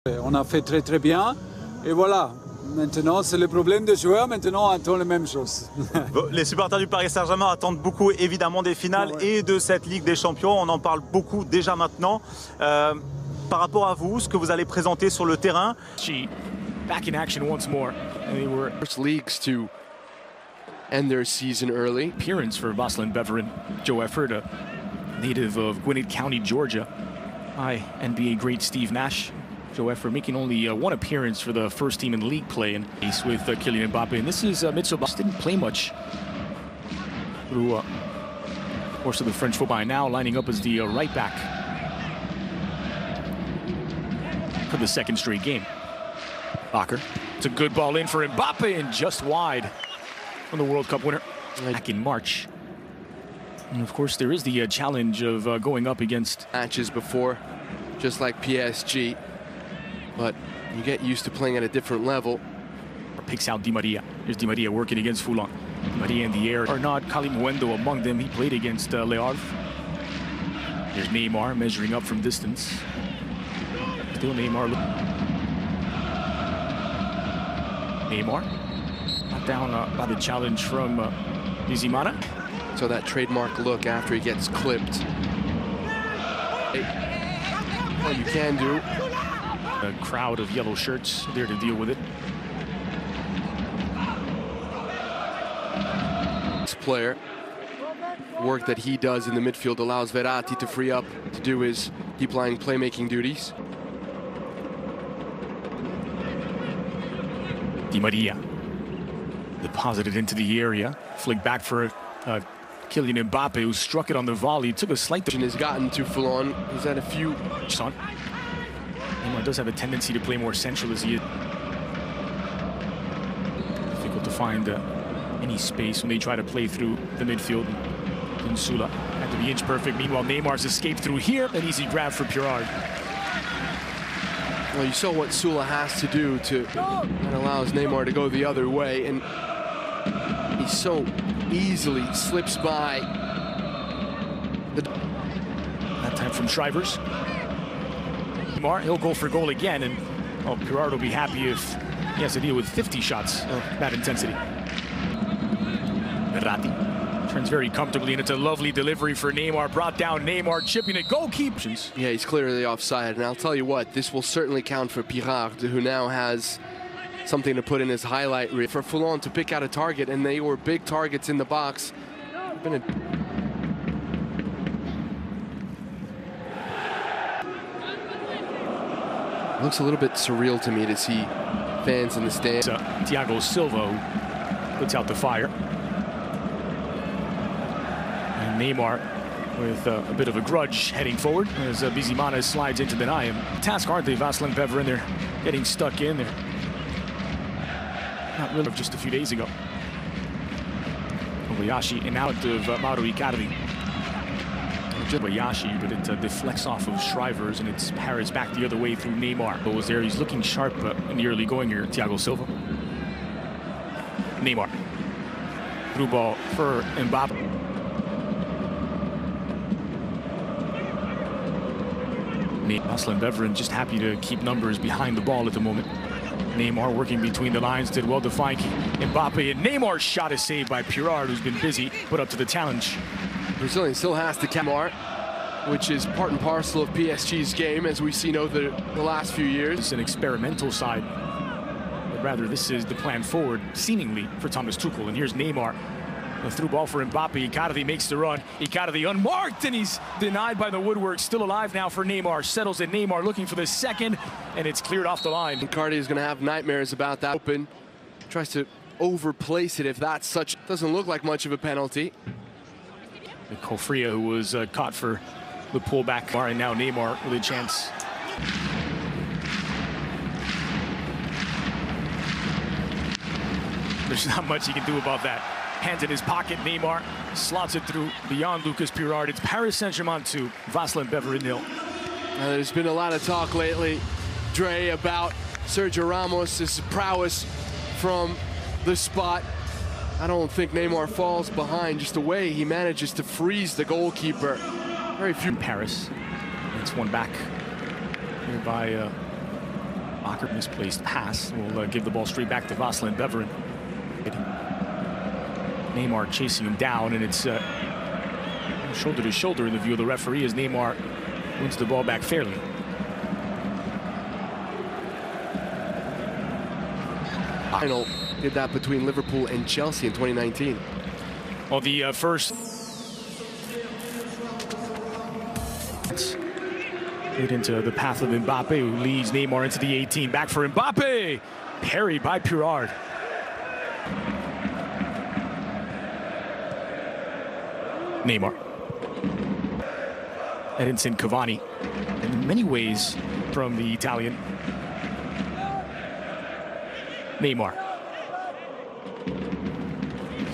On a fait très bien et voilà. Maintenant, c'est le problème des joueurs. Maintenant, on attend les mêmes choses. Les supporters du Paris Saint-Germain attendent beaucoup, évidemment, des finales et de cette Ligue des Champions. On en parle beaucoup déjà maintenant. Par rapport à vous, ce que vous allez présenter sur le terrain. Back in action once more. They were first leagues to end their season early. Appearance for Vaslin Beverin, Joe Efford, a native of Gwinnett County, Georgia. Hi, NBA great Steve Nash. Joe Efford making only one appearance for the first team in league play, and he's with Kylian Mbappe. And this is Mitchell. Didn't play much through course of the French football. Now lining up as the right back for the second straight game. Bakker. It's a good ball in for Mbappe and just wide from the World Cup winner back in March. And of course, there is the challenge of going up against matches before, just like PSG. But you get used to playing at a different level. Picks out Di Maria. Here's Di Maria working against Foulon. Di Maria in the air. Arnaud Kalimuendo among them. He played against Le Havre. Here's Neymar measuring up from distance. Still Neymar. Neymar. Not down by the challenge from Bizimana. So that trademark look after he gets clipped. What you can do. A crowd of yellow shirts there to deal with it. This player, work that he does in the midfield allows Verratti to free up to do his deep-lying playmaking duties. Di Maria deposited into the area, flicked back for Kylian Mbappe, who struck it on the volley. Took a slight. Has gotten to Foulon. He's had a few. Neymar does have a tendency to play more central as he is. Difficult to find any space when they try to play through the midfield. Insula had to be inch perfect. Meanwhile, Neymar's escaped through here. An easy grab for Pirard. Well, you saw what Sula has to do to that allows Neymar to go the other way, and he so easily slips by. That time from Shrivers. Neymar, he'll go for goal again, and Pirard will be happy if he has to deal with 50 shots of that intensity. Verratti turns very comfortably, and it's a lovely delivery for Neymar. Brought down Neymar, chipping it, goalkeepers. Yeah, he's clearly offside, and I'll tell you what, this will certainly count for Pirard, who now has something to put in his highlight reel. For Foulon to pick out a target, and they were big targets in the box. It looks a little bit surreal to me to see fans in the stands. Thiago Silva who puts out the fire. And Neymar with a bit of a grudge heading forward as Bizimana slides in to deny him. Task, aren't they, Vaslin Beverin? They're getting stuck in there. Not really of just a few days ago. Kobayashi and out of Mauro Icardi. Kobayashi, but it deflects off of Shrivers and it's parrots back the other way through Neymar. But was there? He's looking sharp in the early going here. Thiago Silva. Neymar. Through ball for Mbappe. Vaslin Beverin just happy to keep numbers behind the ball at the moment. Neymar working between the lines, did well to find Mbappe, and Neymar's shot is saved by Pirard, who's been busy, put up to the challenge. Brazilian still has to Neymar, which is part and parcel of PSG's game, as we've seen over the last few years. It's an experimental side, but rather this is the plan forward, seemingly, for Thomas Tuchel. And here's Neymar. The through ball for Mbappe. Icardi makes the run. Icardi unmarked, and he's denied by the woodwork. Still alive now for Neymar. Settles at Neymar, looking for the second, and it's cleared off the line. Icardi is going to have nightmares about that. Open. Tries to overplace it if that's such. Doesn't look like much of a penalty. Kofria, who was caught for the pullback. And now Neymar with a chance. There's not much he can do about that. Hands in his pocket, Neymar slots it through beyond Lucas Pirard. It's Paris Saint-Germain 2, Vaslin Beverin 0. There's been a lot of talk lately, Dre, about Sergio Ramos' prowess from the spot. I don't think Neymar falls behind, just the way he manages to freeze the goalkeeper. Very few. Paris. It's one back here by Bakker misplaced pass will give the ball straight back to Vaslin Beverin. Neymar chasing him down, and it's shoulder to shoulder in the view of the referee as Neymar wins the ball back fairly. Final did that between Liverpool and Chelsea in 2019. Well, the first hit into the path of Mbappe, who leads Neymar into the 18. Back for Mbappe, parried by Pirard. Neymar. Edinson Cavani, in many ways from the Italian. Neymar.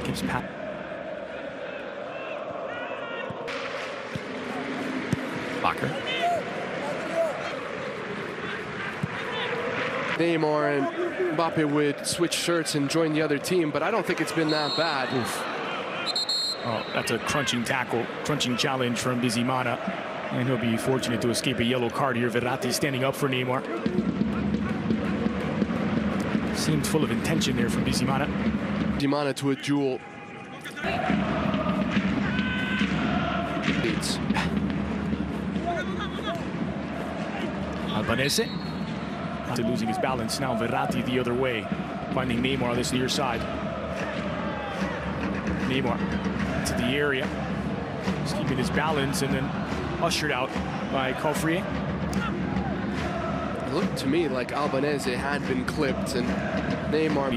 Gives Pat. Bakker. Neymar and Mbappe would switch shirts and join the other team, but I don't think it's been that bad. Oof. Oh, that's a crunching tackle, crunching challenge from Bizimana. And he'll be fortunate to escape a yellow card here. Verratti standing up for Neymar. Seemed full of intention there from Bizimana. Bizimana to a duel. Leads. Albanese. Losing his balance. Now Verratti the other way. Finding Neymar on this near side. Neymar to the area. He's keeping his balance and then ushered out by Coffrier. It looked to me like Albanese had been clipped and Neymar.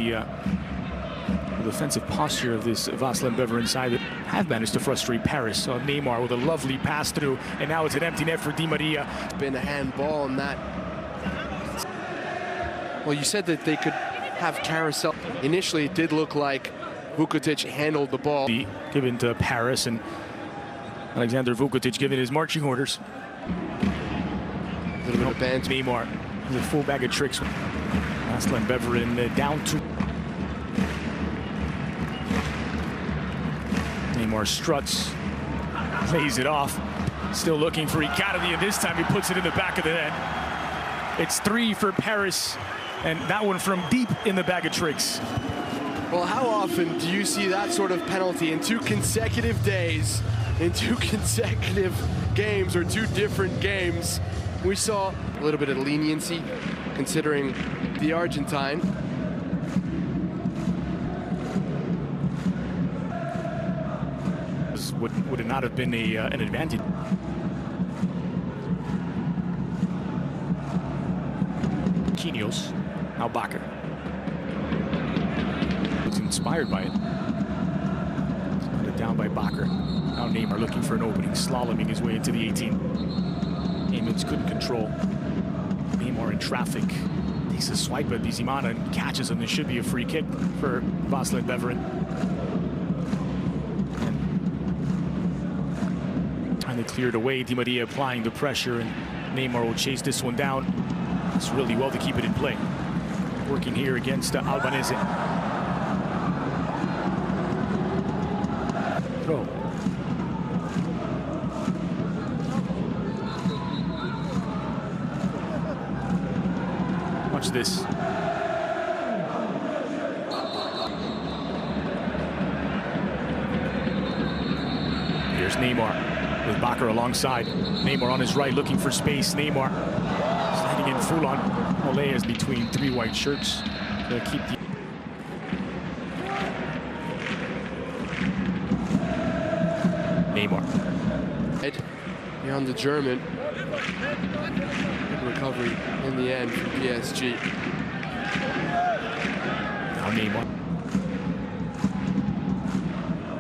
The defensive posture of this Vaslin Beverin side that have managed to frustrate Paris. So Neymar with a lovely pass through, and now it's an empty net for Di Maria. It's been a handball and that. Well, you said that they could have carousel. Initially, it did look like Vukotic handled the ball. Given to Paris, and Alexander Vukotic given his marching orders. A little bit of banter. Neymar has a full bag of tricks. Vaslin Beverin down to. Neymar struts, lays it off. Still looking for Icardi, and this time he puts it in the back of the net. It's 3 for Paris, and that one from deep in the bag of tricks. Well, how often do you see that sort of penalty in 2 consecutive days, in 2 consecutive games, or 2 different games? We saw a little bit of leniency considering the Argentine. Would it not have been an advantage? Quinhos, now Bakker. Was inspired by it. Put it down by Bakker. Now Neymar looking for an opening, slaloming his way into the 18. Aimons couldn't control. Neymar in traffic. Takes a swipe at Bizimana and catches him. This should be a free kick for Vaslin Beverin. And cleared away. Di Maria applying the pressure, and Neymar will chase this one down. It's really well to keep it in play. Working here against Albanese. Throw. Watch this. Here's Neymar with Bakker alongside. Neymar on his right looking for space. Neymar sliding in full on. Ole is between 3 white shirts to keep the. Neymar. Beyond the German. Good recovery in the end for PSG. Now Neymar.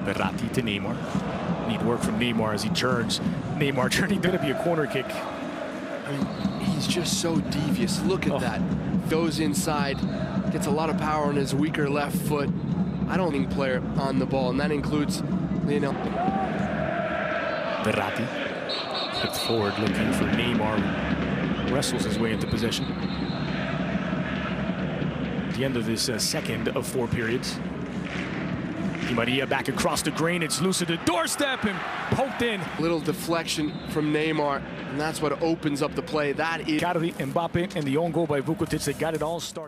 Verratti to Neymar. Need work from Neymar as he turns. Neymar turning, going to be a corner kick. I mean, he's just so devious. Look at that. Goes inside, gets a lot of power on his weaker left foot. I don't think player on the ball, and that includes Lionel. Verratti flipped forward looking for Neymar. Wrestles his way into possession. At the end of this second of 4 periods. Di Maria back across the green. It's loose at the doorstep and poked in. Little deflection from Neymar, and that's what opens up the play. That is Icardi, Mbappe, and the own goal by Vukotic that got it all started.